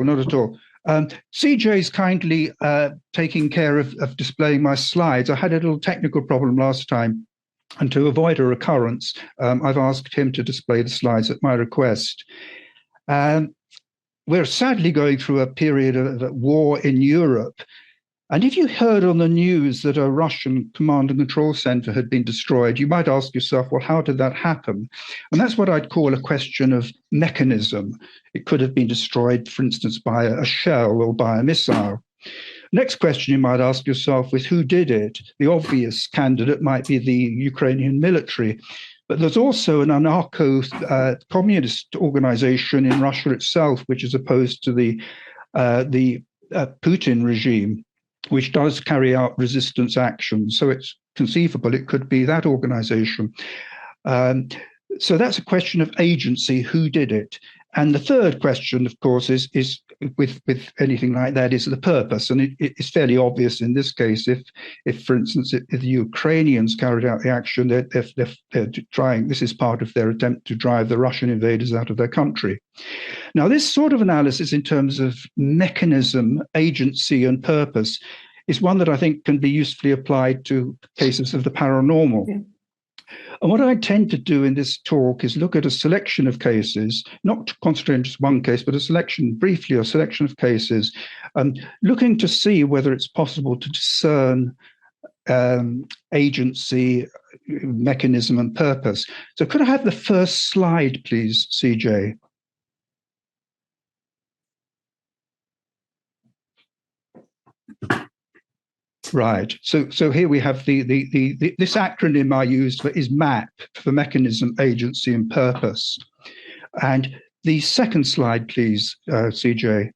Not at all. CJ's kindly taking care of displaying my slides. I had a little technical problem last time, and to avoid a recurrence, I've asked him to display the slides at my request. We're sadly going through a period of war in Europe. And if you heard on the news that a Russian command and control center had been destroyed, you might ask yourself, well, how did that happen? And that's what I'd call a question of mechanism. It could have been destroyed, for instance, by a shell or by a missile. Next question you might ask yourself is, who did it? The obvious candidate might be the Ukrainian military. But there's also an anarcho-communist organization in Russia itself, which is opposed to the Putin regime, which does carry out resistance action. So it's conceivable it could be that organization. So that's a question of agency, who did it? And the third question, of course, is with anything like that, is the purpose. And it's fairly obvious in this case, if for instance, if the Ukrainians carried out the action, they're trying, this is part of their attempt to drive the Russian invaders out of their country. Now, this sort of analysis in terms of mechanism, agency, and purpose is one that I think can be usefully applied to cases of the paranormal. Yeah. And what I tend to do in this talk is look at a selection of cases, not to concentrate on just one case, but a selection of cases, looking to see whether it's possible to discern agency, mechanism, and purpose. So could I have the first slide, please, CJ? Right. So here we have this acronym I used is MAP, for mechanism, agency, and purpose. And the second slide, please, CJ.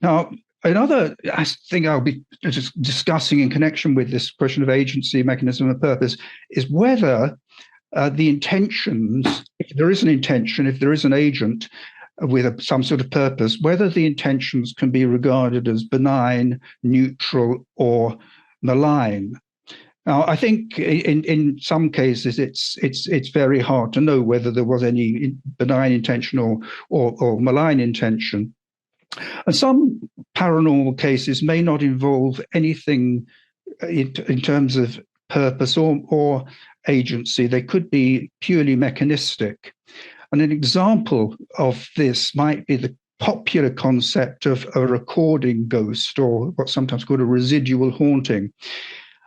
Now, another thing I'll be discussing in connection with this question of agency, mechanism, and purpose is whether the intentions, if there is an intention, if there is an agent, with some sort of purpose, whether the intentions can be regarded as benign, neutral, or malign. Now, I think in some cases it's very hard to know whether there was any benign intention or malign intention. And some paranormal cases may not involve anything in terms of purpose or agency. They could be purely mechanistic. And an example of this might be the popular concept of a recording ghost, or what's sometimes called a residual haunting.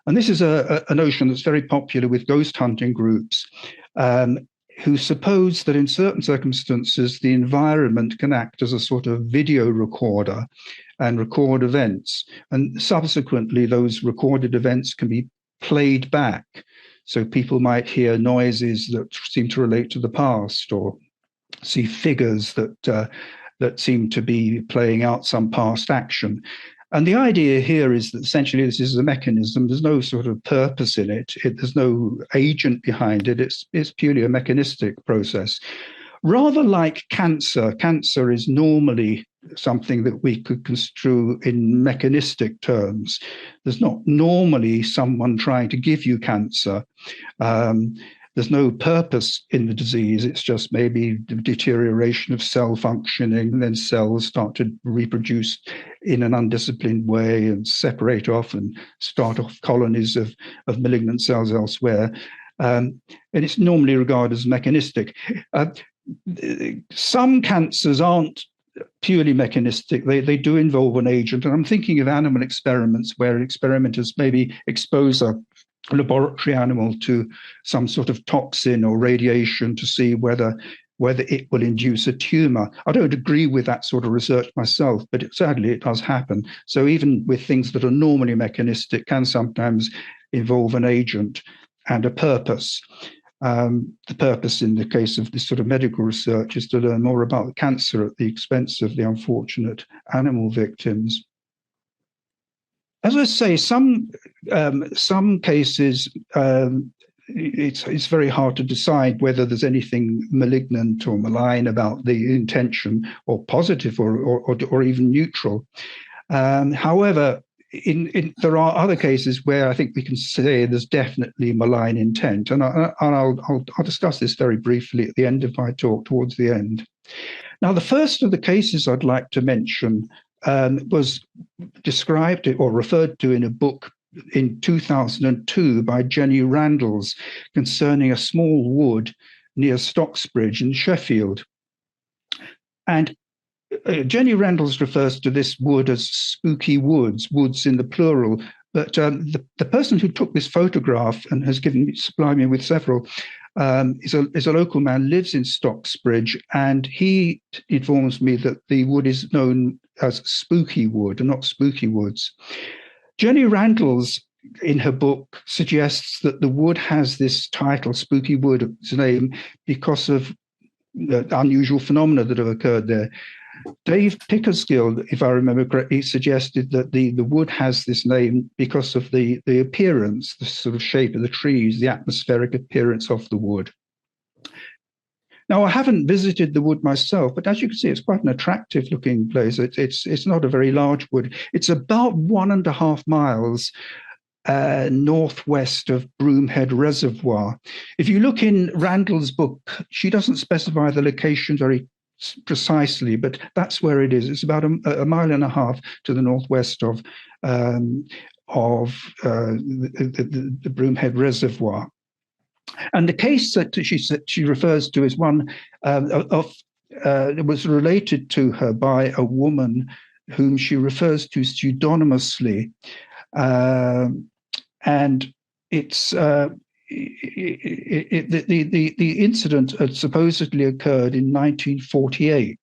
And this is a notion that's very popular with ghost hunting groups, who suppose that in certain circumstances, the environment can act as a sort of video recorder and record events. And subsequently, those recorded events can be played back. So people might hear noises that seem to relate to the past, or see figures that seem to be playing out some past action. And the idea here is that essentially this is a mechanism. There's no sort of purpose in it. There's no agent behind it. It's purely a mechanistic process. Rather like cancer. Cancer is normally something that we could construe in mechanistic terms. There's not normally someone trying to give you cancer. There's no purpose in the disease. It's just maybe the deterioration of cell functioning, and then cells start to reproduce in an undisciplined way and separate off and start off colonies of malignant cells elsewhere. And it's normally regarded as mechanistic. Some cancers aren't purely mechanistic. They do involve an agent. And I'm thinking of animal experiments where experimenters maybe expose a laboratory animal to some sort of toxin or radiation to see whether it will induce a tumor. I don't agree with that sort of research myself, but sadly it does happen. So even with things that are normally mechanistic can sometimes involve an agent and a purpose. The purpose in the case of this sort of medical research is to learn more about the cancer at the expense of the unfortunate animal victims. As I say, some cases, it's very hard to decide whether there's anything malignant or malign about the intention, or positive, or even neutral. However, there are other cases where I think we can say there's definitely malign intent, and I'll discuss this very briefly at the end of my talk, towards the end. Now, the first of the cases I'd like to mention was described or referred to in a book in 2002 by Jenny Randalls concerning a small wood near Stocksbridge in Sheffield. And Jenny Randalls refers to this wood as spooky woods, woods in the plural. But the person who took this photograph and has supplied me with several is a local man, lives in Stocksbridge, and he informs me that the wood is known as spooky wood and not spooky woods. Jenny Randalls, in her book, suggests that the wood has this title, spooky wood, its name, because of the unusual phenomena that have occurred there. Dave Pickersgill, if I remember correctly, suggested that the wood has this name because of the appearance, the sort of shape of the trees, the atmospheric appearance of the wood. Now, I haven't visited the wood myself, but as you can see, it's quite an attractive looking place. It's not a very large wood. It's about 1.5 miles northwest of Broomhead Reservoir. If you look in Randall's book, she doesn't specify the location very precisely, but that's where it is. It's about a 1.5 miles to the northwest of the Broomhead Reservoir. And the case that she refers to is one it was related to her by a woman whom she refers to pseudonymously, and it's the incident had supposedly occurred in 1948,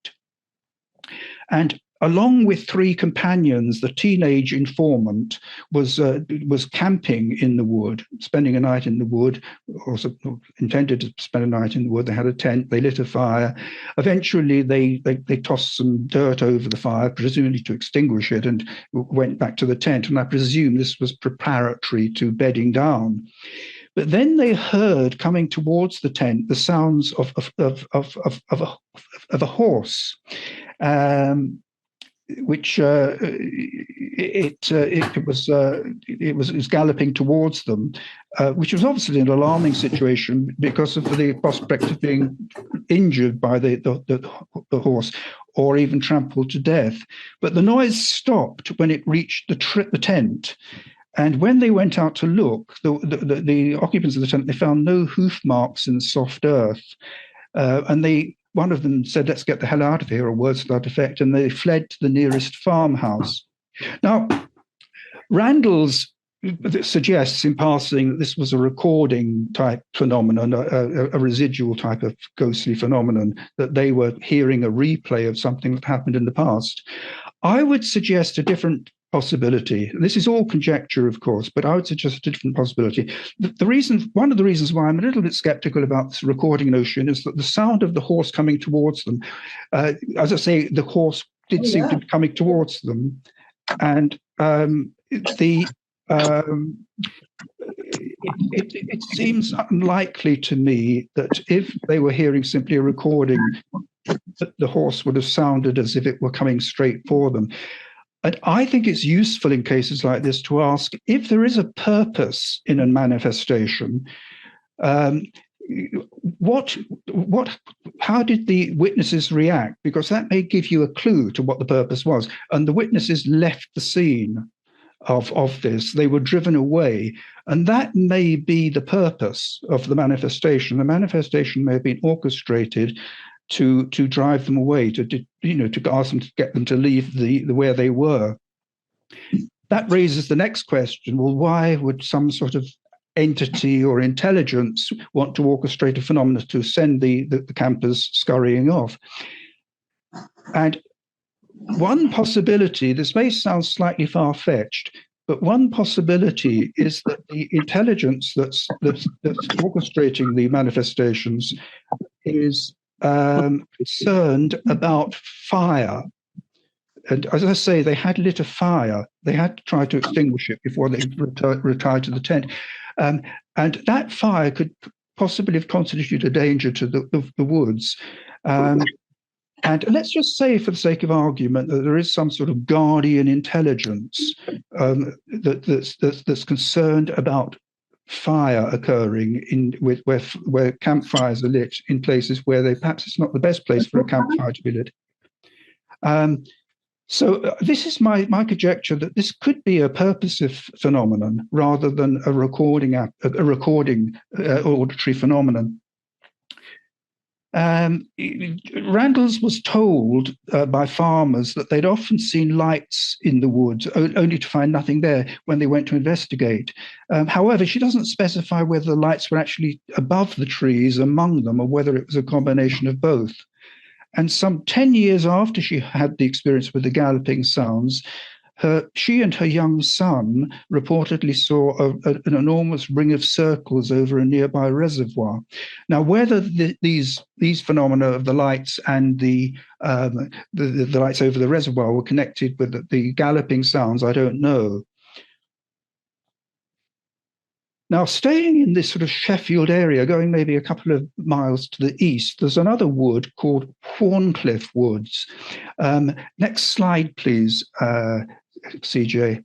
and along with 3 companions, the teenage informant was camping in the wood, spending a night in the wood, or intended to spend a night in the wood. They had a tent, they lit a fire. Eventually, they tossed some dirt over the fire, presumably to extinguish it, and went back to the tent. And I presume this was preparatory to bedding down. But then they heard coming towards the tent the sounds of a horse. Which it was galloping towards them, which was obviously an alarming situation because of the prospect of being injured by the horse or even trampled to death. But the noise stopped when it reached the tent. And when they went out to look, the occupants of the tent, they found no hoof marks in the soft earth. And one of them said, "Let's get the hell out of here," or words to that effect, and they fled to the nearest farmhouse. Now, Randalls suggests in passing that this was a recording type phenomenon, a residual type of ghostly phenomenon, that they were hearing a replay of something that happened in the past. I would suggest a different possibility. This is all conjecture, of course, but I would suggest a different possibility. One of the reasons why I'm a little bit skeptical about this recording notion is that the sound of the horse coming towards them, as I say, the horse did seem to be coming towards them, and it seems unlikely to me that if they were hearing simply a recording, that the horse would have sounded as if it were coming straight for them. And I think it's useful in cases like this to ask if there is a purpose in a manifestation. How did the witnesses react? Because that may give you a clue to what the purpose was. And the witnesses left the scene of this. They were driven away. And that may be the purpose of the manifestation. The manifestation may have been orchestrated to drive them away, to ask them to get them to leave the where they were. That raises the next question. Well, why would some sort of entity or intelligence want to orchestrate a phenomenon to send the campers scurrying off? And one possibility, this may sound slightly far-fetched, But one possibility is that the intelligence that's orchestrating the manifestations is concerned about fire. And as I say, they had lit a fire. They had to try to extinguish it before they retired to the tent. And that fire could possibly have constituted a danger to the woods. And let's just say, for the sake of argument, that there is some sort of guardian intelligence that's concerned about fire occurring where campfires are lit in places where perhaps it's not the best place for a campfire to be lit. So this is my conjecture that this could be a purposive phenomenon rather than a recording auditory phenomenon. Randalls was told by farmers that they'd often seen lights in the woods, only to find nothing there when they went to investigate. However, she doesn't specify whether the lights were actually above the trees, among them, or whether it was a combination of both. And some 10 years after she had the experience with the galloping sounds, she and her young son reportedly saw an enormous ring of circles over a nearby reservoir. Now, whether these phenomena of the lights and the lights over the reservoir were connected with the galloping sounds, I don't know. Now, staying in this sort of Sheffield area, going maybe a couple of miles to the east, there's another wood called Horncliffe Woods. Next slide, please, CJ.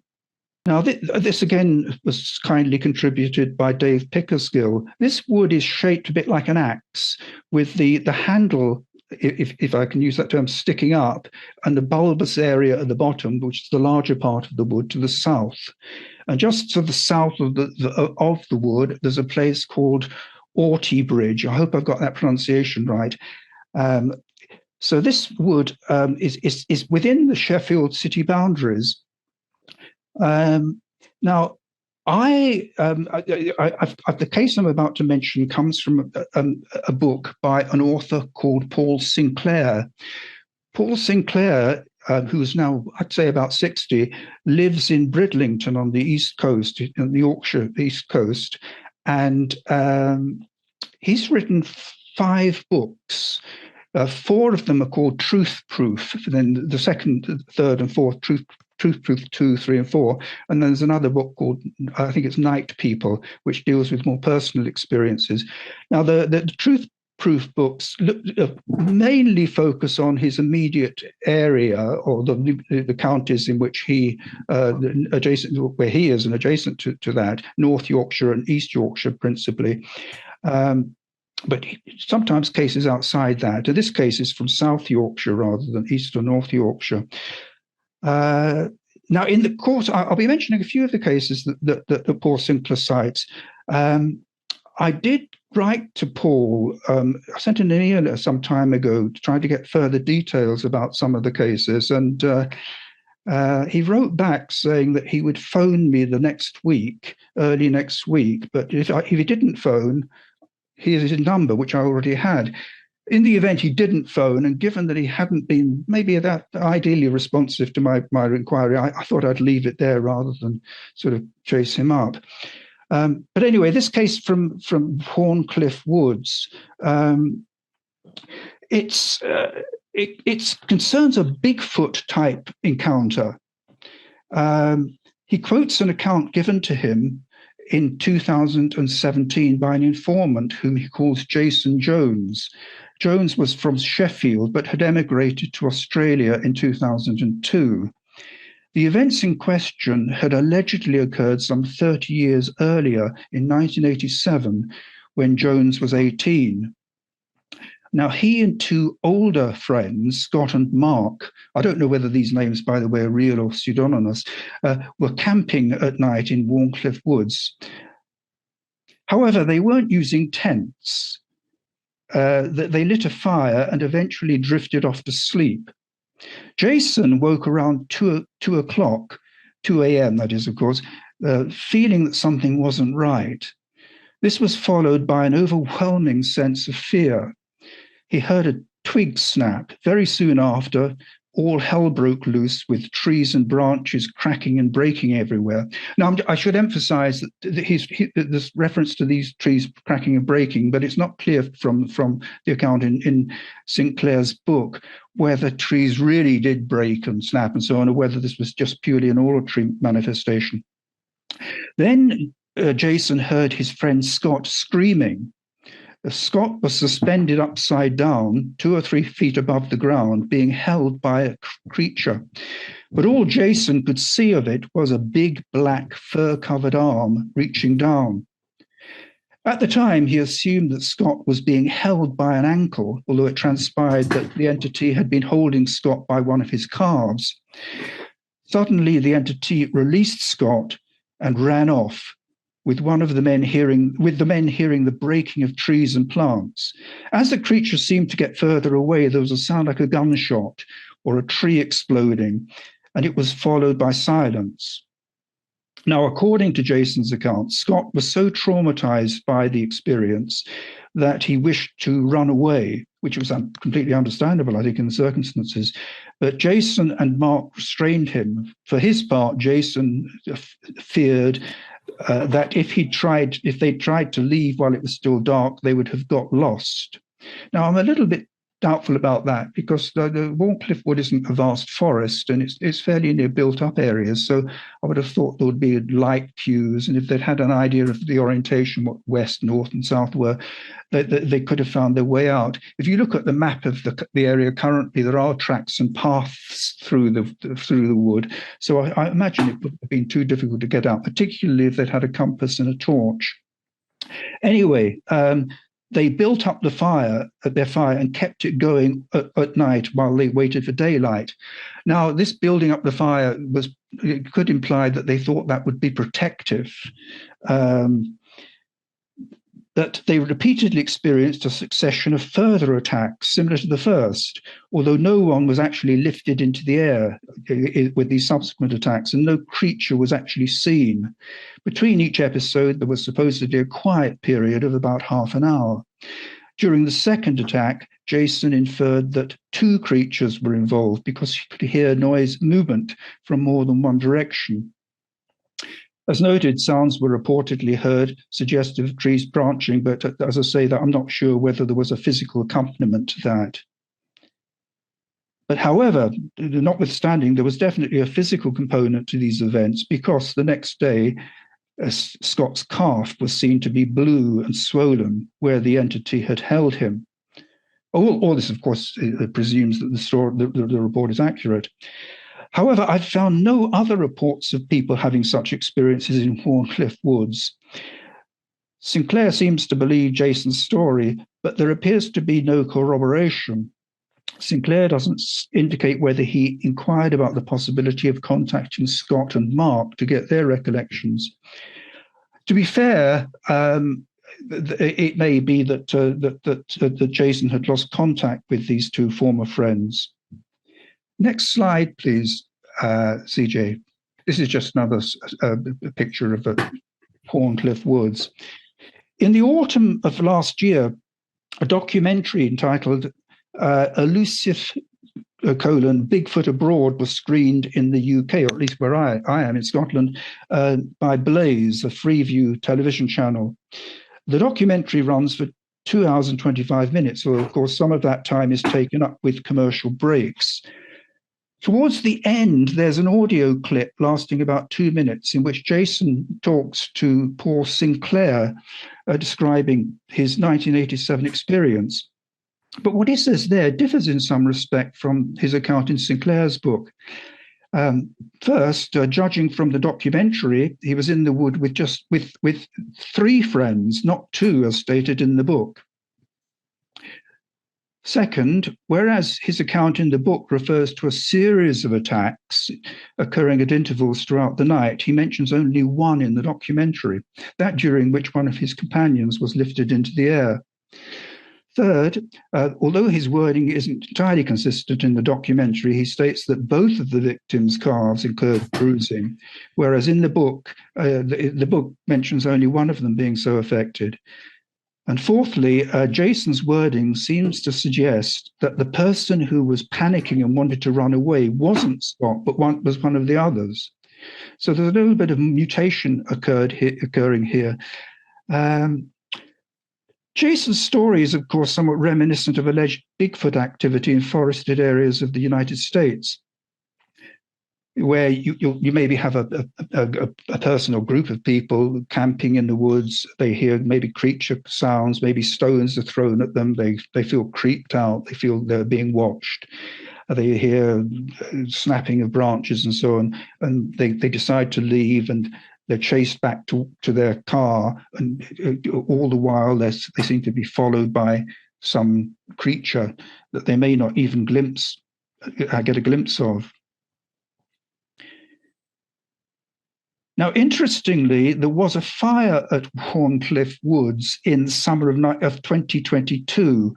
Now, this again was kindly contributed by Dave Pickersgill. This wood is shaped a bit like an axe, with the handle, if I can use that term, sticking up, and the bulbous area at the bottom, which is the larger part of the wood, to the south. And just to the south of the wood, there's a place called Orty Bridge. I hope I've got that pronunciation right. So this wood is within the Sheffield city boundaries. Now, the case I'm about to mention comes from a book by an author called Paul Sinclair. Paul Sinclair, who's now, I'd say, about 60, lives in Bridlington on the east coast, in the Yorkshire east coast, and he's written 5 books. 4 of them are called Truth Proof, then the second, third, and fourth, Truth Proof 2, 3, and 4. And then there's another book called, I think it's Night People, which deals with more personal experiences. Now, the Truth Proof books mainly focus on his immediate area, or the counties in which he, adjacent where he is, and adjacent to that, North Yorkshire and East Yorkshire principally. But sometimes cases outside that. In this case, is from South Yorkshire rather than East or North Yorkshire. Now, in the course, I'll be mentioning a few of the cases that Paul Sinclair cites. I did write to Paul. I sent an email some time ago to try to get further details about some of the cases, and he wrote back saying that he would phone me the next week, early next week. But if he didn't phone, here's his number, which I already had. In the event he didn't phone, and given that he hadn't been maybe that ideally responsive to my inquiry, I thought I'd leave it there rather than sort of chase him up. But anyway, this case from Horncliffe Woods, it concerns a Bigfoot type encounter. He quotes an account given to him in 2017 by an informant whom he calls Jason Jones. Jones was from Sheffield, but had emigrated to Australia in 2002. The events in question had allegedly occurred some 30 years earlier in 1987, when Jones was 18. Now, he and 2 older friends, Scott and Mark, I don't know whether these names, by the way, are real or pseudonymous, were camping at night in Horncliffe Woods. However, they weren't using tents. They lit a fire and eventually drifted off to sleep. Jason woke around 2 o'clock, 2 a.m., that is, of course, feeling that something wasn't right. This was followed by an overwhelming sense of fear. He heard a twig snap. Very soon after, all hell broke loose with trees and branches cracking and breaking everywhere. Now, I should emphasize that there's reference to these trees cracking and breaking, but it's not clear from the account in Sinclair's book whether trees really did break and snap and so on, or whether this was just purely an auditory manifestation. Then Jason heard his friend Scott screaming. Scott was suspended upside down, 2 or 3 feet above the ground, being held by a creature. But all Jason could see of it was a big black fur-covered arm reaching down. At the time, he assumed that Scott was being held by an ankle, although it transpired that the entity had been holding Scott by one of his calves. Suddenly, the entity released Scott and ran off, with the men hearing the breaking of trees and plants. As the creature seemed to get further away, there was a sound like a gunshot or a tree exploding, and it was followed by silence. Now, according to Jason's account, Scott was so traumatized by the experience that he wished to run away, which was completely understandable, I think, in the circumstances. But Jason and Mark restrained him. For his part, Jason feared that if they tried to leave while it was still dark, they would have got lost. Now, I'm a little bit doubtful about that because the Warncliffe Wood isn't a vast forest and it's fairly near built-up areas. So I would have thought there would be light cues, and if they'd had an idea of the orientation, what west, north, and south were, they could have found their way out. If you look at the map of the area currently, there are tracks and paths through the wood. So I imagine it wouldn't have been too difficult to get out, particularly if they'd had a compass and a torch. Anyway, they built up their fire and kept it going at night while they waited for daylight. Now, this building up the fire could imply that they thought that would be protective. That they repeatedly experienced a succession of further attacks similar to the first, although no one was actually lifted into the air with these subsequent attacks, and no creature was actually seen. Between each episode, there was supposedly a quiet period of about half an hour. During the second attack, Jason inferred that 2 creatures were involved because he could hear movement from more than one direction. As noted, sounds were reportedly heard suggestive of trees branching, but as I say, that I'm not sure whether there was a physical accompaniment to that. But however, notwithstanding, there was definitely a physical component to these events because the next day, Scott's calf was seen to be blue and swollen where the entity had held him. All this, of course, presumes that the report is accurate. However, I've found no other reports of people having such experiences in Warncliffe Woods. Sinclair seems to believe Jason's story, but there appears to be no corroboration. Sinclair doesn't indicate whether he inquired about the possibility of contacting Scott and Mark to get their recollections. To be fair, it may be that Jason had lost contact with these 2 former friends. Next slide, please, CJ. This is just another picture of the Warncliffe Woods. In the autumn of last year, a documentary entitled Elusive Bigfoot Abroad was screened in the UK, or at least where I am in Scotland, by Blaze, a Freeview television channel. The documentary runs for 2 hours and 25 minutes, so of course some of that time is taken up with commercial breaks. Towards the end, there's an audio clip lasting about 2 minutes in which Jason talks to Paul Sinclair, describing his 1987 experience. But what he says there differs in some respect from his account in Sinclair's book. First, judging from the documentary, he was in the wood with 3 friends, not 2, as stated in the book. Second, whereas his account in the book refers to a series of attacks occurring at intervals throughout the night, he mentions only one in the documentary, that during which one of his companions was lifted into the air. Third, although his wording isn't entirely consistent in the documentary, he states that both of the victims' calves incurred bruising, whereas in the book mentions only one of them being so affected. And fourthly, Jason's wording seems to suggest that the person who was panicking and wanted to run away wasn't Scott, but was one of the others. So there's a little bit of mutation occurring here. Jason's story is, of course, somewhat reminiscent of alleged Bigfoot activity in forested areas of the United States, where you maybe have a person or group of people camping in the woods. They hear maybe creature sounds, maybe stones are thrown at them. They feel creeped out. They feel they're being watched. They hear snapping of branches and so on, and they decide to leave, and they're chased back to their car, and all the while they seem to be followed by some creature that they may not even get a glimpse of. Now, interestingly, there was a fire at Horncliffe Woods in the summer of 2022.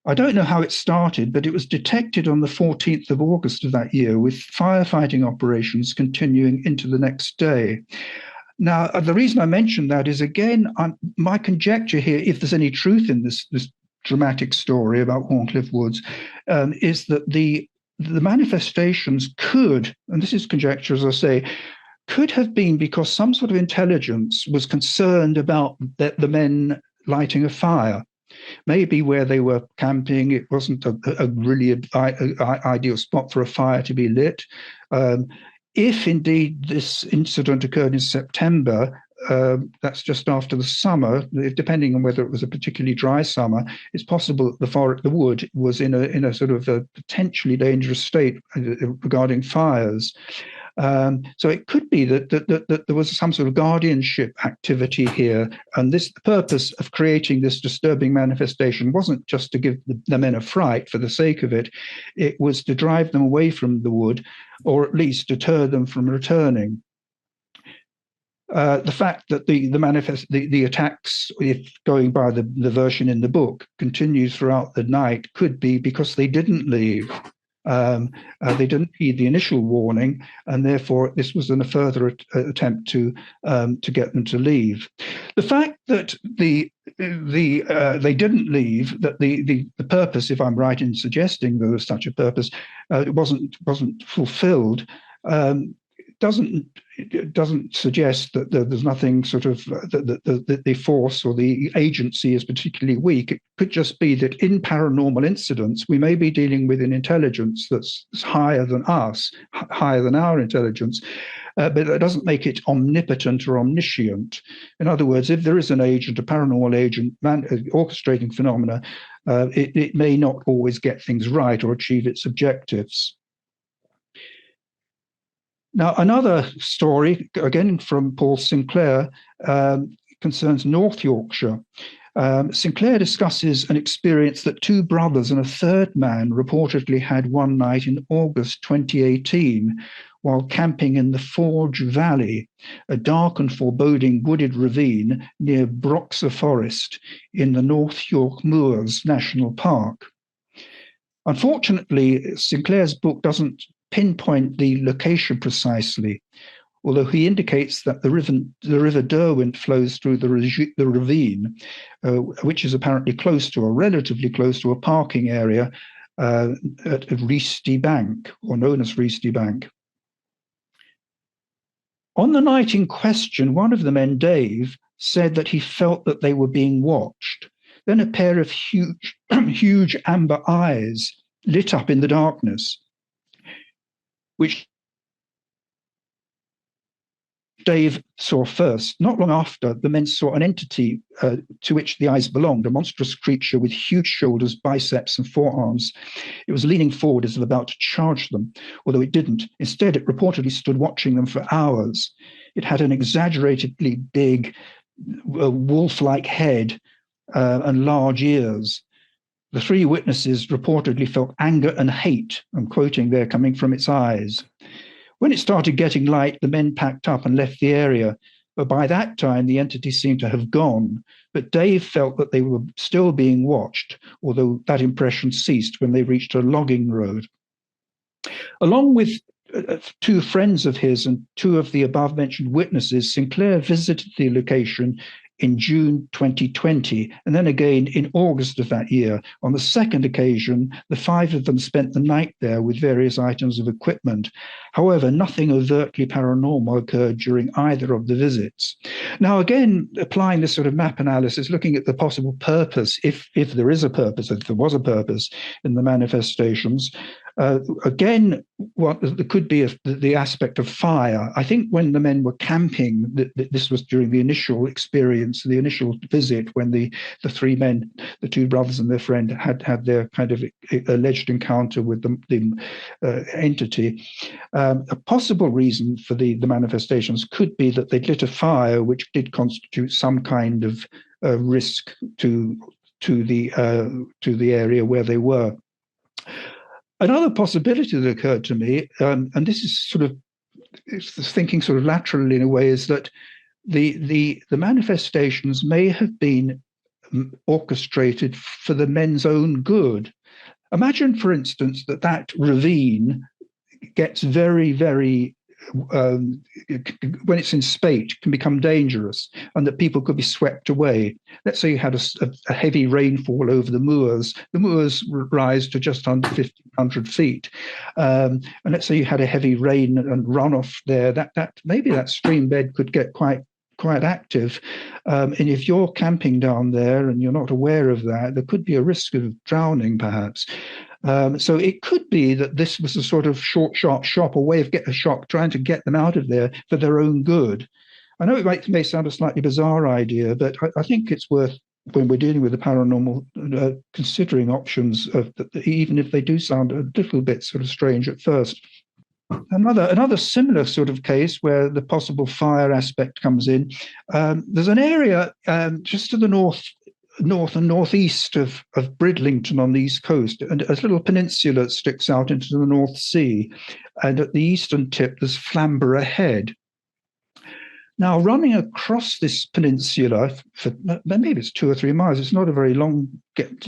I don't know how it started, but it was detected on the 14th of August of that year, with firefighting operations continuing into the next day. Now, the reason I mention that is, again, my conjecture here, if there's any truth in this dramatic story about Horncliffe Woods, is that the manifestations could, and this is conjecture, as I say, could have been because some sort of intelligence was concerned about the men lighting a fire. Maybe where they were camping, it wasn't a really ideal spot for a fire to be lit. If indeed this incident occurred in September, that's just after the summer, depending on whether it was a particularly dry summer, it's possible that the wood was in a sort of a potentially dangerous state regarding fires. So it could be that there was some sort of guardianship activity here, and the purpose of creating this disturbing manifestation wasn't just to give the men a fright for the sake of it. It was to drive them away from the wood, or at least deter them from returning. The fact that the attacks, if going by the version in the book, continued throughout the night could be because they didn't leave. They didn't heed the initial warning, and therefore this was a further attempt to get them to leave. The fact that they didn't leave, that the purpose, if I'm right in suggesting there was such a purpose, wasn't fulfilled, doesn't suggest that there's nothing sort of that the force or the agency is particularly weak. It could just be that in paranormal incidents, we may be dealing with an intelligence that's higher than us, higher than our intelligence, but that doesn't make it omnipotent or omniscient. In other words, if there is an agent, a paranormal agent, orchestrating phenomena, it may not always get things right or achieve its objectives. Now, another story, again from Paul Sinclair, concerns North Yorkshire. Sinclair discusses an experience that two brothers and a third man reportedly had one night in August 2018 while camping in the Forge Valley, a dark and foreboding wooded ravine near Broxer Forest in the North York Moors National Park. Unfortunately, Sinclair's book doesn't pinpoint the location precisely, although he indicates that the river Derwent flows through the ravine, which is apparently relatively close to a parking area at Reesty Bank, or known as Reesty Bank. On the night in question, one of the men, Dave, said that he felt that they were being watched. Then a pair of huge amber eyes lit up in the darkness, which Dave saw first. Not long after, the men saw an entity to which the eyes belonged, a monstrous creature with huge shoulders, biceps, and forearms. It was leaning forward as if about to charge them, although it didn't. Instead, it reportedly stood watching them for hours. It had an exaggeratedly big, wolf-like head and large ears. The three witnesses reportedly felt anger and hate, I'm quoting there, coming from its eyes. When it started getting light, the men packed up and left the area. But by that time, the entity seemed to have gone. But Dave felt that they were still being watched, although that impression ceased when they reached a logging road. Along with two friends of his and two of the above-mentioned witnesses, Sinclair visited the location in June 2020, and then again in August of that year. On the second occasion, the 5 of them spent the night there with various items of equipment. However, nothing overtly paranormal occurred during either of the visits. Now, again, applying this sort of map analysis, looking at the possible purpose, if there is a purpose, if there was a purpose in the manifestations, again, there could be the aspect of fire. I think when the men were camping, this was during the initial experience, the initial visit, when the 3 men, the 2 brothers and their friend, had their kind of alleged encounter with the entity. A possible reason for the manifestations could be that they'd lit a fire, which did constitute some kind of risk to the area where they were. Another possibility that occurred to me, and this is sort of thinking sort of laterally in a way, is that the manifestations may have been orchestrated for the men's own good. Imagine, for instance, that ravine gets very, very, when it's in spate, can become dangerous, and that people could be swept away. Let's say you had a heavy rainfall over the moors. The moors rise to just under 1,500 feet. And let's say you had a heavy rain and runoff there. That maybe that stream bed could get quite active. And if you're camping down there and you're not aware of that, there could be a risk of drowning, perhaps. So it could be that this was a sort of short, sharp shot, a way of trying to get them out of there for their own good. I know it may sound a slightly bizarre idea, but I think it's worth, when we're dealing with the paranormal, considering options, even if they do sound a little bit sort of strange at first. Another similar sort of case where the possible fire aspect comes in. There's an area just to the north and northeast of Bridlington on the east coast, and a little peninsula that sticks out into the North Sea. And at the eastern tip, there's Flamborough Head. Now, running across this peninsula for maybe it's 2 or 3 miles, it's not a very long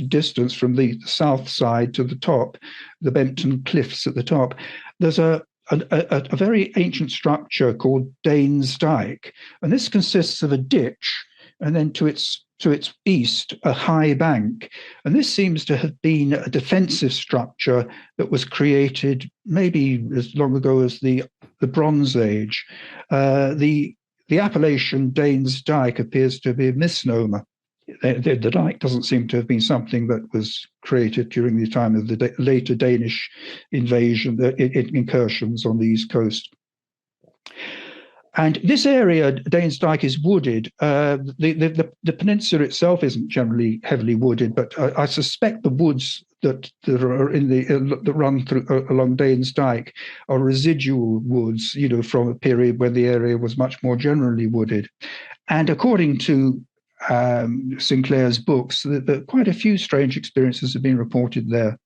distance from the south side to the top, the Bempton Cliffs at the top. There's a very ancient structure called Danes Dyke, and this consists of a ditch, and then to its east, a high bank. And this seems to have been a defensive structure that was created maybe as long ago as the Bronze Age. The appellation Danes Dyke appears to be a misnomer. The dike doesn't seem to have been something that was created during the time of the later Danish invasion, incursions on the East Coast. And this area, Danes Dyke, is wooded. The peninsula itself isn't generally heavily wooded, but I suspect the woods that are that run through along Danes Dyke are residual woods, from a period when the area was much more generally wooded. And according to Sinclair's books, quite a few strange experiences have been reported there.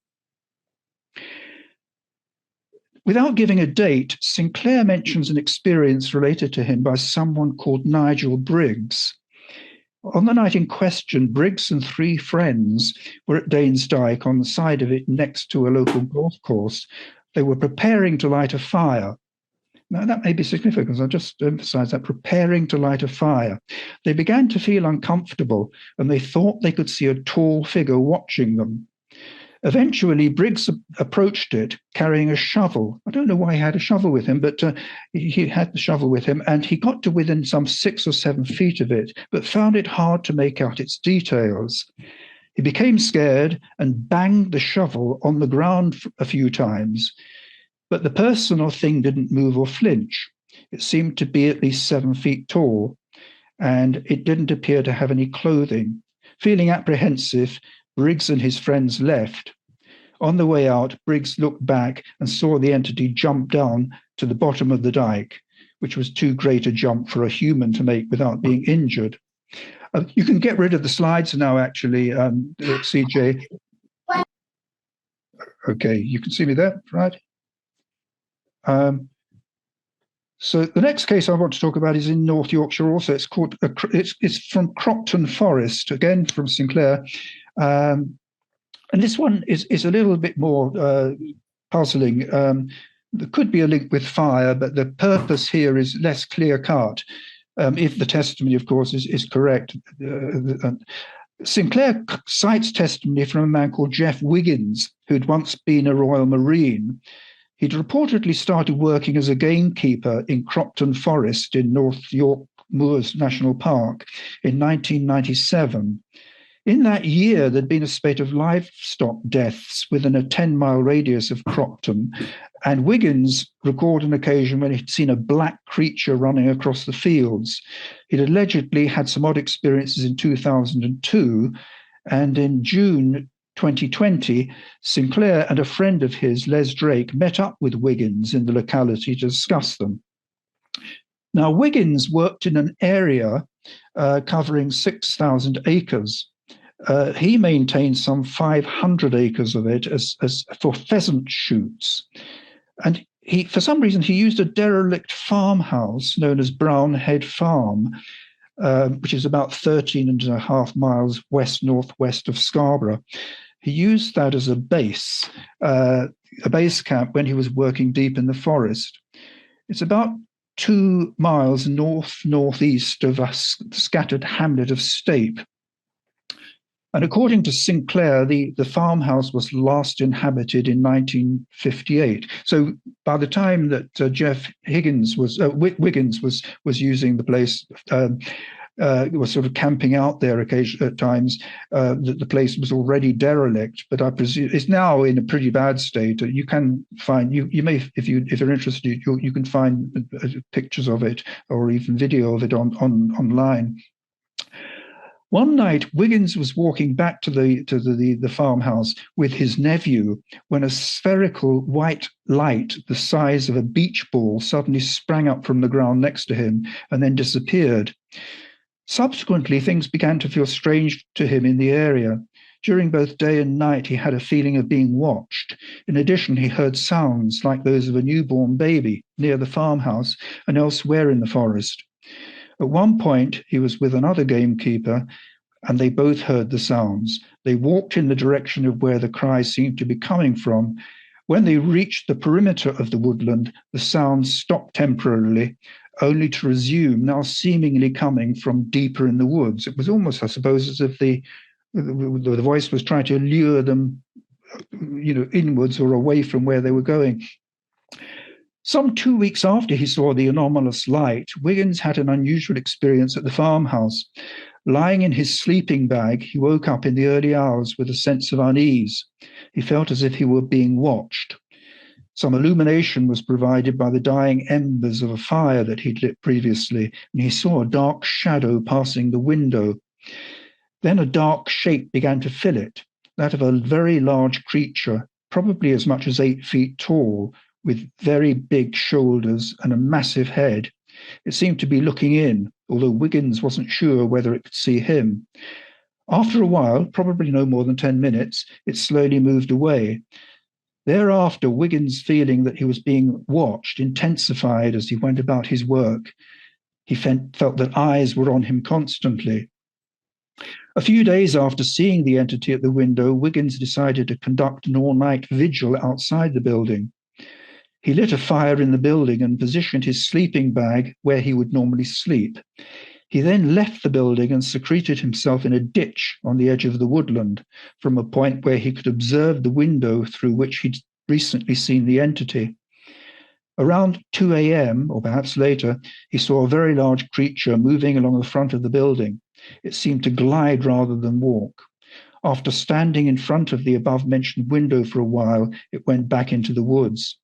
Without giving a date, Sinclair mentions an experience related to him by someone called Nigel Briggs. On the night in question, Briggs and 3 friends were at Danes Dyke on the side of it next to a local golf course. They were preparing to light a fire. Now, that may be significant. I'll just emphasize that, preparing to light a fire. They began to feel uncomfortable, and they thought they could see a tall figure watching them. Eventually, Briggs approached it carrying a shovel. I don't know why he had a shovel with him, but he had the shovel with him, and he got to within some 6 or 7 feet of it, but found it hard to make out its details. He became scared and banged the shovel on the ground a few times, but the person or thing didn't move or flinch. It seemed to be at least 7 feet tall, and it didn't appear to have any clothing. Feeling apprehensive, Briggs and his friends left. On the way out, Briggs looked back and saw the entity jump down to the bottom of the dike, which was too great a jump for a human to make without being injured. You can get rid of the slides now, actually, CJ. Okay, you can see me there, right? So the next case I want to talk about is in North Yorkshire also. It's called, it's from Cropton Forest, again from Sinclair. And this one is a little bit more puzzling. There could be a link with fire, but the purpose here is less clear-cut. if the testimony, of course, is correct. Sinclair cites testimony from a man called Jeff Wiggins, who'd once been a Royal Marine. He'd reportedly started working as a gamekeeper in Cropton Forest in North York Moors National Park in 1997. In that year, there'd been a spate of livestock deaths within a 10-mile radius of Cropton, and Wiggins recalled an occasion when he'd seen a black creature running across the fields. He'd allegedly had some odd experiences in 2002, and in June 2020, Sinclair and a friend of his, Les Drake, met up with Wiggins in the locality to discuss them. Now, Wiggins worked in an area covering 6,000 acres. He maintained some 500 acres of it as for pheasant shoots. And for some reason, he used a derelict farmhouse known as Brown Head Farm, which is about 13.5 miles west-northwest of Scarborough. He used that as a base camp when he was working deep in the forest. It's about 2 miles north-northeast of a scattered hamlet of Stape. And according to Sinclair, the farmhouse was last inhabited in 1958. So by the time that Wiggins was using the place, was sort of camping out there at times, the place was already derelict. But I presume it's now in a pretty bad state. You can find you may if you're interested, you can find pictures of it or even video of it online. One night, Wiggins was walking back to the farmhouse with his nephew when a spherical white light the size of a beach ball suddenly sprang up from the ground next to him and then disappeared. Subsequently, things began to feel strange to him in the area. During both day and night, he had a feeling of being watched. In addition, he heard sounds like those of a newborn baby near the farmhouse and elsewhere in the forest. At one point, he was with another gamekeeper, and they both heard the sounds. They walked in the direction of where the cries seemed to be coming from. When they reached the perimeter of the woodland, the sounds stopped temporarily, only to resume, now seemingly coming from deeper in the woods. It was almost, I suppose, as if the voice was trying to lure them, inwards or away from where they were going. Some 2 weeks after he saw the anomalous light, Wiggins had an unusual experience at the farmhouse. Lying in his sleeping bag, he woke up in the early hours with a sense of unease. He felt as if he were being watched. Some illumination was provided by the dying embers of a fire that he'd lit previously, and he saw a dark shadow passing the window. Then a dark shape began to fill it, that of a very large creature, probably as much as 8 feet tall, with very big shoulders and a massive head. It seemed to be looking in, although Wiggins wasn't sure whether it could see him. After a while, probably no more than 10 minutes, it slowly moved away. Thereafter, Wiggins' feeling that he was being watched intensified as he went about his work. He felt that eyes were on him constantly. A few days after seeing the entity at the window, Wiggins decided to conduct an all-night vigil outside the building. He lit a fire in the building and positioned his sleeping bag where he would normally sleep. He then left the building and secreted himself in a ditch on the edge of the woodland, from a point where he could observe the window through which he'd recently seen the entity. Around 2 a.m., or perhaps later, he saw a very large creature moving along the front of the building. It seemed to glide rather than walk. After standing in front of the above-mentioned window for a while, it went back into the woods.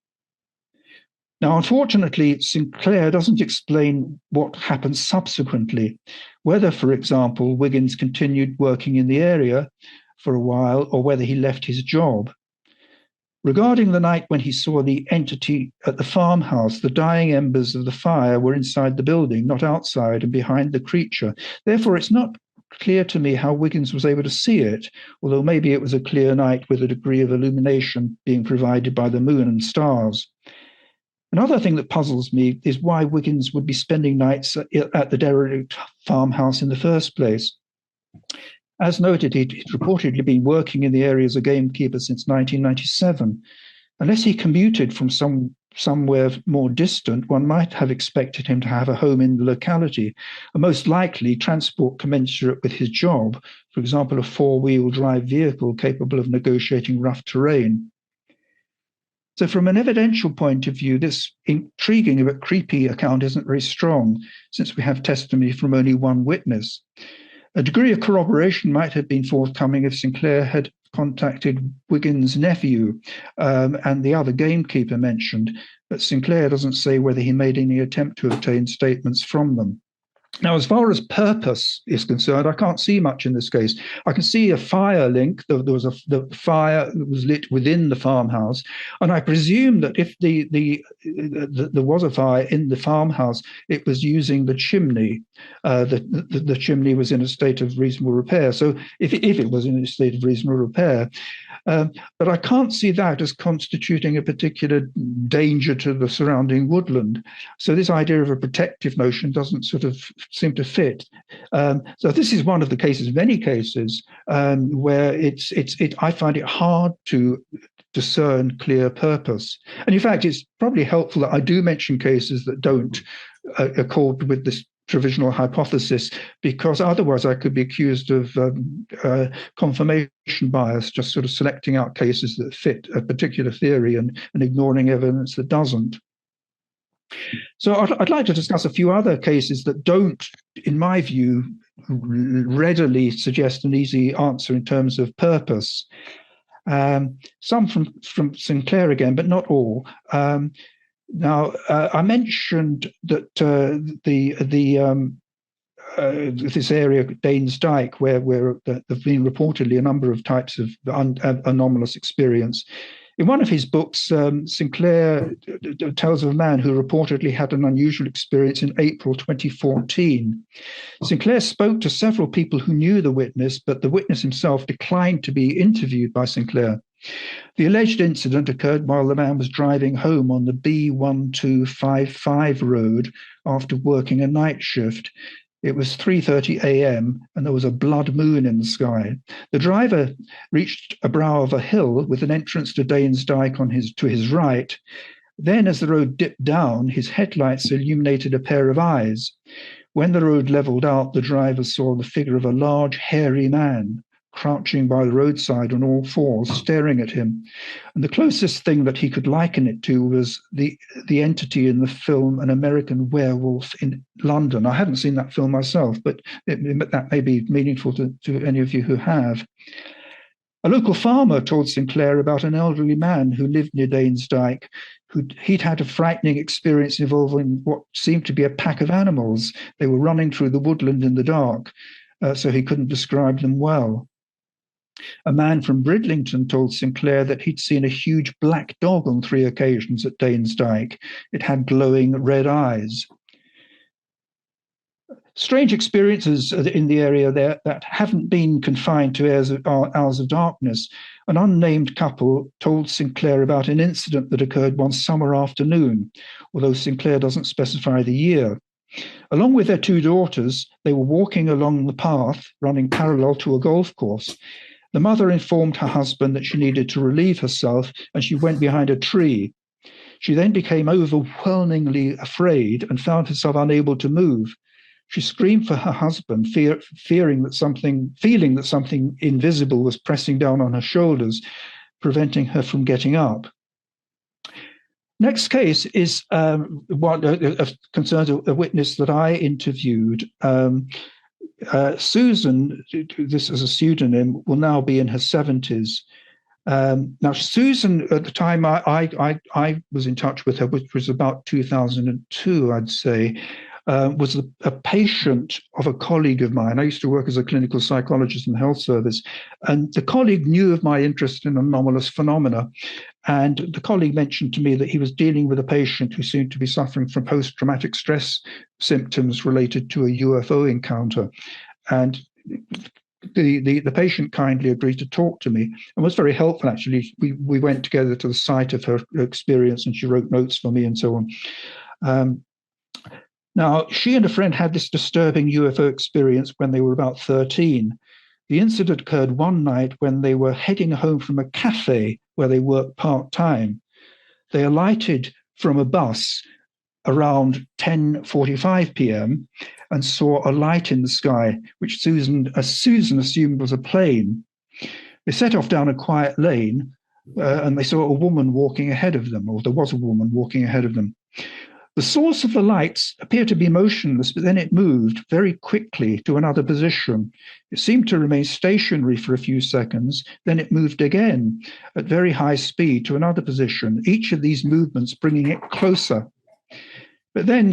Now, unfortunately, Sinclair doesn't explain what happened subsequently, whether, for example, Wiggins continued working in the area for a while or whether he left his job. Regarding the night when he saw the entity at the farmhouse, the dying embers of the fire were inside the building, not outside and behind the creature. Therefore, it's not clear to me how Wiggins was able to see it, although maybe it was a clear night with a degree of illumination being provided by the moon and stars. Another thing that puzzles me is why Wiggins would be spending nights at the derelict farmhouse in the first place. As noted, he'd reportedly been working in the area as a gamekeeper since 1997. Unless he commuted from somewhere more distant, one might have expected him to have a home in the locality, and most likely transport commensurate with his job, for example, a four-wheel drive vehicle capable of negotiating rough terrain. So from an evidential point of view, this intriguing but creepy account isn't very strong, since we have testimony from only one witness. A degree of corroboration might have been forthcoming if Sinclair had contacted Wiggins' nephew and the other gamekeeper mentioned, but Sinclair doesn't say whether he made any attempt to obtain statements from them. Now, as far as purpose is concerned, I can't see much in this case. I can see a fire link. There was the fire that was lit within the farmhouse, and I presume that if there was a fire in the farmhouse, it was using the chimney. The chimney was in a state of reasonable repair. So if it was in a state of reasonable repair, but I can't see that as constituting a particular danger to the surrounding woodland. So this idea of a protective notion doesn't sort of seem to fit. So this is one of the cases, many cases, where I find it hard to discern clear purpose. And in fact, it's probably helpful that I do mention cases that don't accord with this provisional hypothesis, because otherwise I could be accused of confirmation bias, just sort of selecting out cases that fit a particular theory and ignoring evidence that doesn't. So I'd like to discuss a few other cases that don't, in my view, readily suggest an easy answer in terms of purpose. Some from Sinclair again, but not all. Now, I mentioned that this area, Danes Dyke, where there have been reportedly a number of types of anomalous experience. In one of his books, Sinclair tells of a man who reportedly had an unusual experience in April 2014. Sinclair spoke to several people who knew the witness, but the witness himself declined to be interviewed by Sinclair. The alleged incident occurred while the man was driving home on the B1255 road after working a night shift. It was 3:30 a.m. and there was a blood moon in the sky. The driver reached a brow of a hill with an entrance to Danes Dyke to his right. Then, as the road dipped down, his headlights illuminated a pair of eyes. When the road leveled out, the driver saw the figure of a large, hairy man crouching by the roadside on all fours, staring at him. And the closest thing that he could liken it to was the entity in the film An American Werewolf in London. I haven't seen that film myself, but that may be meaningful to any of you who have. A local farmer told Sinclair about an elderly man who lived near Danes Dyke. He'd had a frightening experience involving what seemed to be a pack of animals. They were running through the woodland in the dark, so he couldn't describe them well. A man from Bridlington told Sinclair that he'd seen a huge black dog on 3 occasions at Danes Dyke. It had glowing red eyes. Strange experiences in the area there that haven't been confined to hours of darkness. An unnamed couple told Sinclair about an incident that occurred one summer afternoon, although Sinclair doesn't specify the year. Along with their 2 daughters, they were walking along the path running parallel to a golf course. The mother informed her husband that she needed to relieve herself, and she went behind a tree. She then became overwhelmingly afraid and found herself unable to move. She screamed for her husband, feeling that something invisible was pressing down on her shoulders, preventing her from getting up. Next case is one concerns a witness that I interviewed. Susan, this is a pseudonym, will now be in her 70s. Now, Susan, at the time I was in touch with her, which was about 2002, I'd say, was a patient of a colleague of mine. I used to work as a clinical psychologist in the health service, and the colleague knew of my interest in anomalous phenomena. And the colleague mentioned to me that he was dealing with a patient who seemed to be suffering from post-traumatic stress symptoms related to a UFO encounter. And the patient kindly agreed to talk to me and was very helpful, actually. We went together to the site of her experience and she wrote notes for me and so on. Now, she and a friend had this disturbing UFO experience when they were about 13. The incident occurred one night when they were heading home from a cafe where they worked part-time. They alighted from a bus around 10:45 p.m. and saw a light in the sky, which Susan assumed was a plane. They set off down a quiet lane, and they saw a woman walking ahead of them, or there was a woman walking ahead of them. The source of the lights appeared to be motionless, but then it moved very quickly to another position. It seemed to remain stationary for a few seconds, then it moved again at very high speed to another position, each of these movements bringing it closer. But then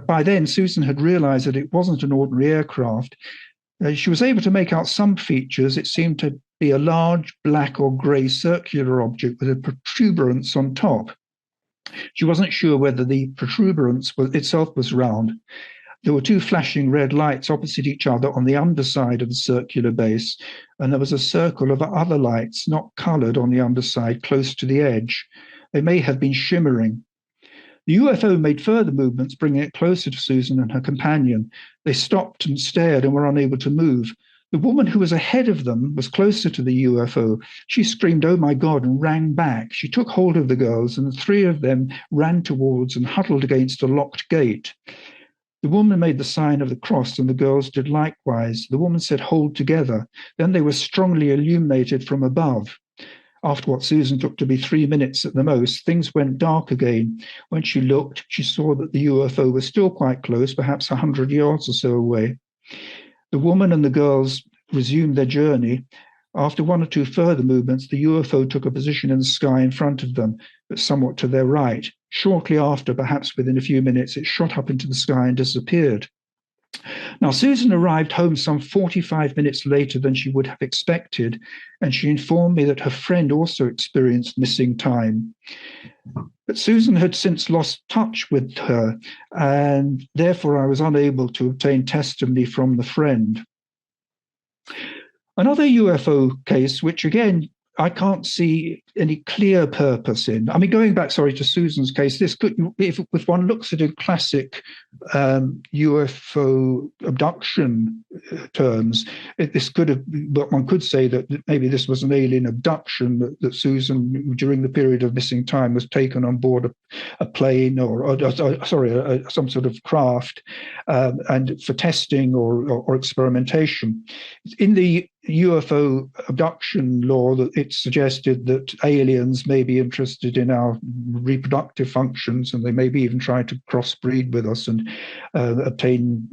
by then Susan had realized that it wasn't an ordinary aircraft. She was able to make out some features. It seemed to be a large black or grey circular object with a protuberance on top. She wasn't sure whether the protuberance itself was round. There were two flashing red lights opposite each other on the underside of the circular base, and there was a circle of other lights not coloured on the underside close to the edge. They may have been shimmering. The UFO made further movements, bringing it closer to Susan and her companion. They stopped and stared and were unable to move. The woman who was ahead of them was closer to the UFO. She screamed, "Oh my God," and ran back. She took hold of the girls, and the three of them ran towards and huddled against a locked gate. The woman made the sign of the cross, and the girls did likewise. The woman said, "Hold together." Then they were strongly illuminated from above. After what Susan took to be 3 minutes at the most, things went dark again. When she looked, she saw that the UFO was still quite close, perhaps 100 yards or so away. The woman and the girls resumed their journey. After one or two further movements, the UFO took a position in the sky in front of them, but somewhat to their right. Shortly after, perhaps within a few minutes, it shot up into the sky and disappeared. Now, Susan arrived home some 45 minutes later than she would have expected, and she informed me that her friend also experienced missing time. But Susan had since lost touch with her, and therefore I was unable to obtain testimony from the friend. Another UFO case, which again, I can't see any clear purpose in. I mean, going back, to Susan's case, this could, if one looks at a classic UFO abduction terms, this could have, but one could say that maybe this was an alien abduction, that Susan, during the period of missing time, was taken on board a plane or some sort of craft, and for testing or experimentation. In the UFO abduction law, that it suggested that aliens may be interested in our reproductive functions, and they may be even trying to crossbreed with us and obtain,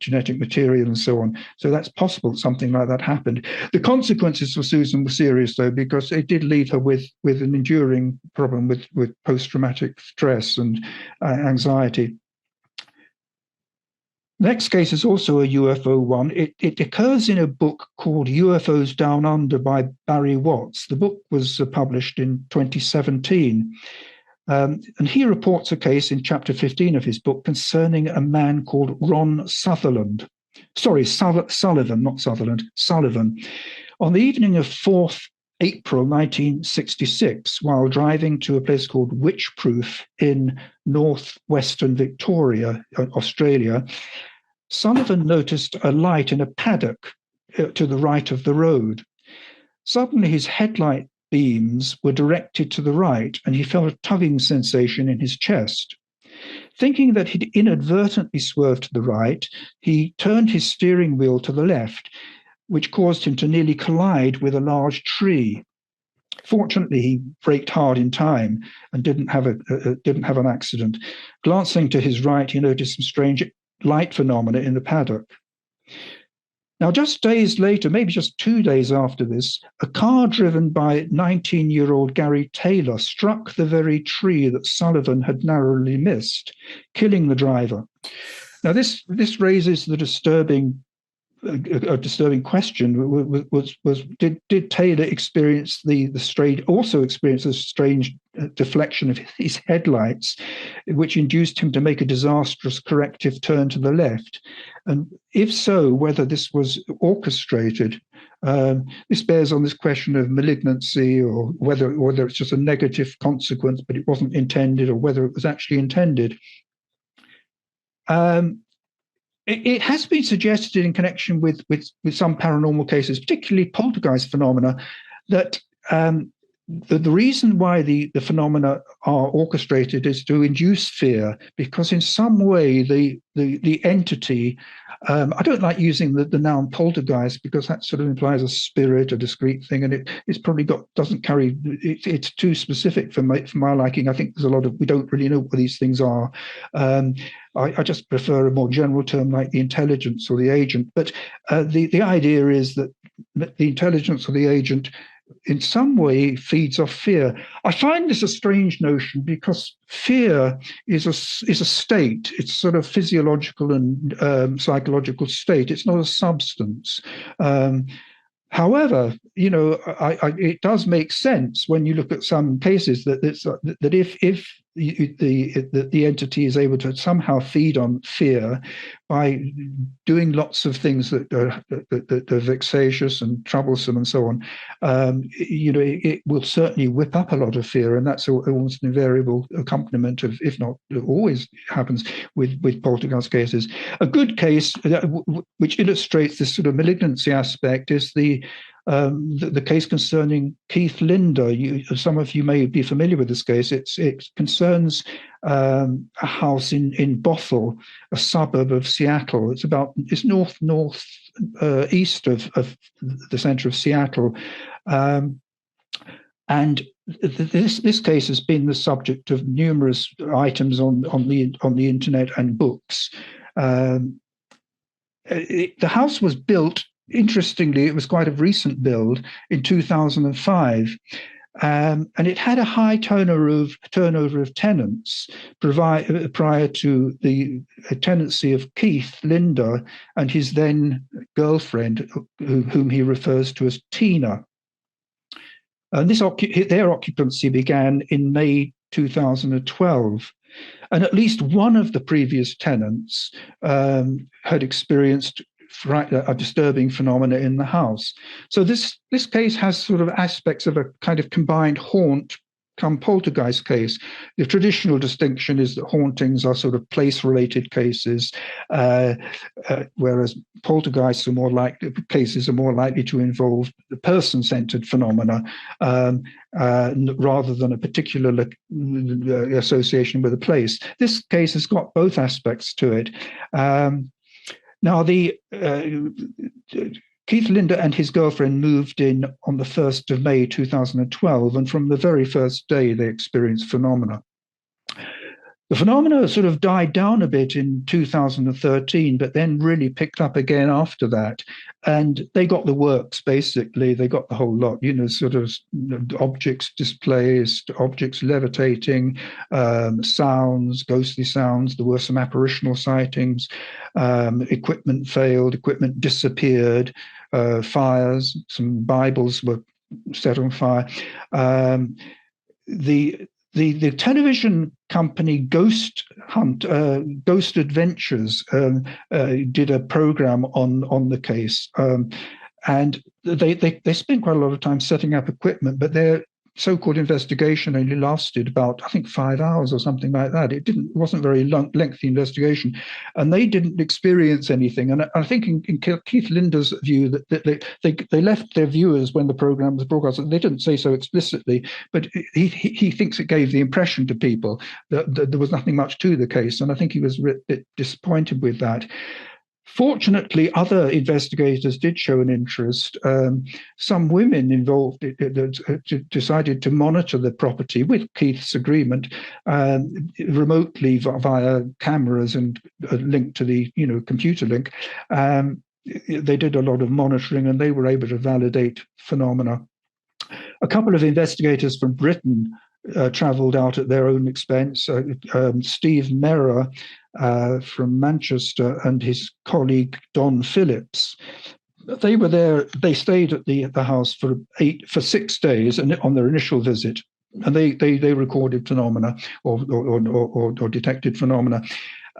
genetic material and so on. So that's possible that something like that happened. The consequences for Susan were serious, though, because it did leave her with an enduring problem with post-traumatic stress and anxiety. The next case is also a UFO one. It occurs in a book called UFOs Down Under by Barry Watts. The book was published in 2017. And he reports a case in chapter 15 of his book concerning a man called Ron Sutherland. Sullivan, not Sutherland, Sullivan. On the evening of 4th April 1966, while driving to a place called Witchproof in northwestern Victoria, Australia, Sullivan noticed a light in a paddock to the right of the road. Suddenly, his headlight beams were directed to the right, and he felt a tugging sensation in his chest. Thinking that he'd inadvertently swerved to the right, he turned his steering wheel to the left, which caused him to nearly collide with a large tree. Fortunately, he braked hard in time and didn't have an accident. Glancing to his right, he noticed some strange light phenomena in the paddock. Now, just days later, maybe just 2 days after this, a car driven by 19-year-old Gary Taylor struck the very tree that Sullivan had narrowly missed, killing the driver. Now, this raises the disturbing question: did Taylor experience the strange deflection of his headlights, which induced him to make a disastrous corrective turn to the left? And if so, whether this was orchestrated. This bears on this question of malignancy, or whether it's just a negative consequence, but it wasn't intended, or whether it was actually intended. It has been suggested in connection with some paranormal cases, particularly poltergeist phenomena, that the reason why the phenomena are orchestrated is to induce fear, because in some way the entity, I don't like using the noun poltergeist because that sort of implies a spirit, a discrete thing, and it's probably doesn't carry, it's too specific for my liking. I think there's a lot of, we don't really know what these things are. I just prefer a more general term like the intelligence or the agent. But the idea is that the intelligence or the agent in some way feeds off fear. I find this a strange notion because fear is a state. It's sort of physiological and psychological state. It's not a substance. However, it does make sense when you look at some cases that if the entity is able to somehow feed on fear by doing lots of things that are vexatious and troublesome and so on, it will certainly whip up a lot of fear, and that's almost an invariable accompaniment of, if not always happens with poltergeist cases. A good case which illustrates this sort of malignancy aspect is the case concerning Keith Linder. Some of you may be familiar with this case. It concerns a house in Bothell, a suburb of Seattle. It's northeast of the center of Seattle, and this case has been the subject of numerous items on the internet and books. The house was built. Interestingly, it was quite a recent build in 2005, and it had a high turnover of tenants prior to the tenancy of Keith Linder and his then girlfriend, whom he refers to as Tina. And their occupancy began in May 2012. And at least one of the previous tenants had experienced a disturbing phenomena in the house. So this case has sort of aspects of a kind of combined haunt come poltergeist case. The traditional distinction is that hauntings are sort of place-related cases, whereas poltergeists are more likely to involve the person-centered phenomena rather than a particular association with a place. This case has got both aspects to it. Now, Keith Linder and his girlfriend moved in on the 1st of May 2012, and from the very first day they experienced phenomena. The phenomena sort of died down a bit in 2013, but then really picked up again after that. And they got the works, basically. They got the whole lot, sort of objects displaced, objects levitating, sounds, ghostly sounds. There were some apparitional sightings. Equipment failed, equipment disappeared, fires, some Bibles were set on fire. The television company Ghost Adventures did a program on the case, and they spent quite a lot of time setting up equipment, but their so-called investigation only lasted about, I think, 5 hours or something like that. It wasn't very lengthy investigation, and they didn't experience anything. And I think in Keith Linder's view that they left their viewers when the program was broadcast. They didn't say so explicitly, but he thinks it gave the impression to people that there was nothing much to the case, and I think he was a bit disappointed with that. Fortunately, other investigators did show an interest. Some women involved decided to monitor the property with Keith's agreement remotely via cameras and a link to the computer link. They did a lot of monitoring, and they were able to validate phenomena. A couple of investigators from Britain travelled out at their own expense. Steve Merrer from Manchester and his colleague Don Phillips. They were there. They stayed at the house for 6 days, and on their initial visit, and they recorded phenomena or detected phenomena,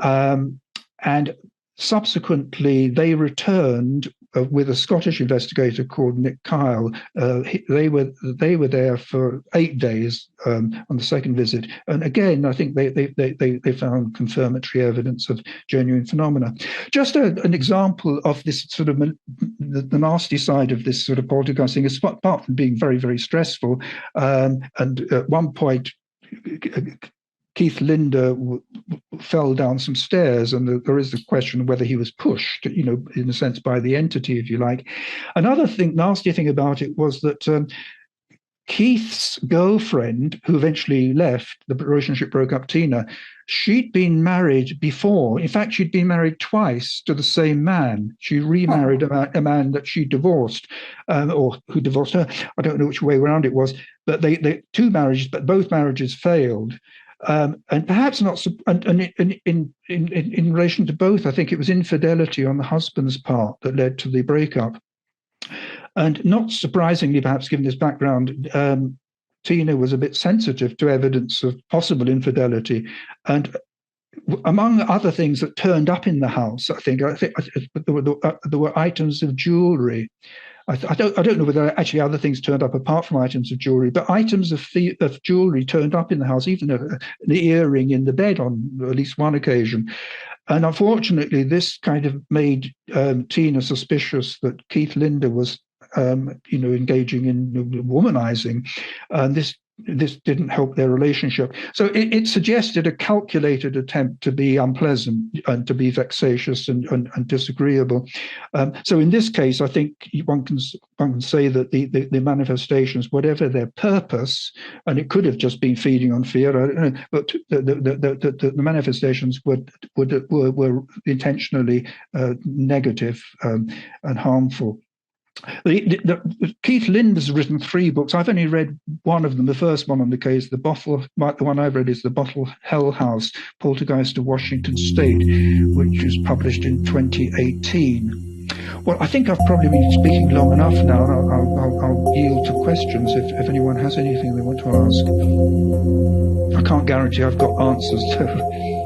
and subsequently they returned with a Scottish investigator called Nick Kyle. They were there for 8 days on the second visit, and again, I think they found confirmatory evidence of genuine phenomena. Just an example of this sort of the nasty side of this sort of poltergeisting is, apart from being very, very stressful, and at one point, Keith Linder fell down some stairs, and there is the question of whether he was pushed, in a sense, by the entity, if you like. Another nasty thing about it was that Keith's girlfriend, who eventually left, the relationship broke up, Tina, she'd been married before. In fact, she'd been married twice to the same man. She remarried a man that she divorced, or who divorced her. I don't know which way around it was, but they two marriages, but both marriages failed. And perhaps not, and in relation to both, I think it was infidelity on the husband's part that led to the breakup. And not surprisingly, perhaps given his background, Tina was a bit sensitive to evidence of possible infidelity. And among other things that turned up in the house, I think there were items of jewelry. I don't know whether actually other things turned up apart from items of jewelry, but items of jewelry turned up in the house, even an earring in the bed on at least one occasion. And unfortunately, this kind of made Tina suspicious that Keith Linder was, engaging in womanizing, and this didn't help their relationship. So it suggested a calculated attempt to be unpleasant and to be vexatious and disagreeable. So in this case, I think one can say that the manifestations, whatever their purpose, and it could have just been feeding on fear, I don't know, but the manifestations were intentionally negative and harmful. Keith Linder's written 3 books. I've only read one of them. The first one on the case, the one I've read is The Bottle Hell House, Poltergeist of Washington State, which was published in 2018. Well, I think I've probably been speaking long enough now, and I'll yield to questions if anyone has anything they want to ask. I can't guarantee I've got answers to.